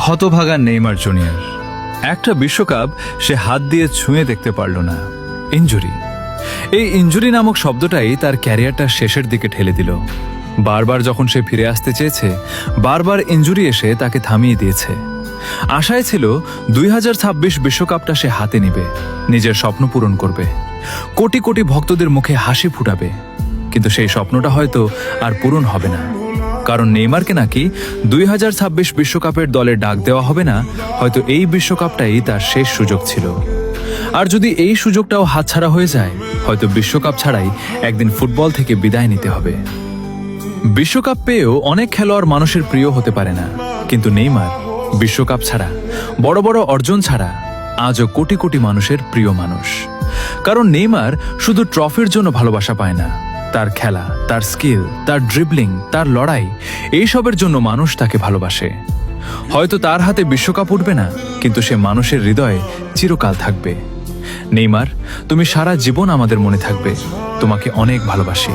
হতভাগা Neymar junior. একটা বিশ্বকাপ সে হাত দিয়ে ছুঁয়ে দেখতে পারল না। ইনজুরি, এই ইনজুরি নামক শব্দটাই তার ক্যারিয়ারটা শেষের দিকে ঠেলে দিল। বারবার যখন সে ফিরে আসতে চেয়েছে, বারবার ইনজুরি এসে তাকে থামিয়ে দিয়েছে। আশায় ছিল 2026 বিশ্বকাপটা সে হাতে নিবে, নিজের স্বপ্ন পূরণ করবে, কোটি কোটি ভক্তদের মুখে হাসি ফুটাবে। কিন্তু সেই স্বপ্নটা হয়তো আর পূরণ হবে না, কারণ নেইমারকে নাকি 2026 বিশ্বকাপের দলে ডাক দেওয়া হবে না। হয়তো এই বিশ্বকাপটাই তার শেষ সুযোগ ছিল। আর যদি এই সুযোগটাও হাতছাড়া হয়ে যায়, হয়তো বিশ্বকাপ ছাড়াই একদিন ফুটবল থেকে বিদায় নিতে হবে। বিশ্বকাপ পেয়েও অনেক খেলোয়াড় মানুষের প্রিয় হতে পারে না, কিন্তু নেইমার বিশ্বকাপ ছাড়া, বড় বড় অর্জন ছাড়া আজও কোটি কোটি মানুষের প্রিয় মানুষ। কারণ নেইমার শুধু ট্রফির জন্য ভালোবাসা পায় না, তার খেলা, তার স্কিল, তার ড্রিবলিং, তার লড়াই, এইসবের জন্য মানুষ তাকে ভালোবাসে। হয়তো তার হাতে বিশ্বকাপ উঠবে না, কিন্তু সে মানুষের হৃদয়ে চিরকাল থাকবে। নেইমার, তুমি সারা জীবন আমাদের মনে থাকবে। তোমাকে অনেক ভালোবাসি।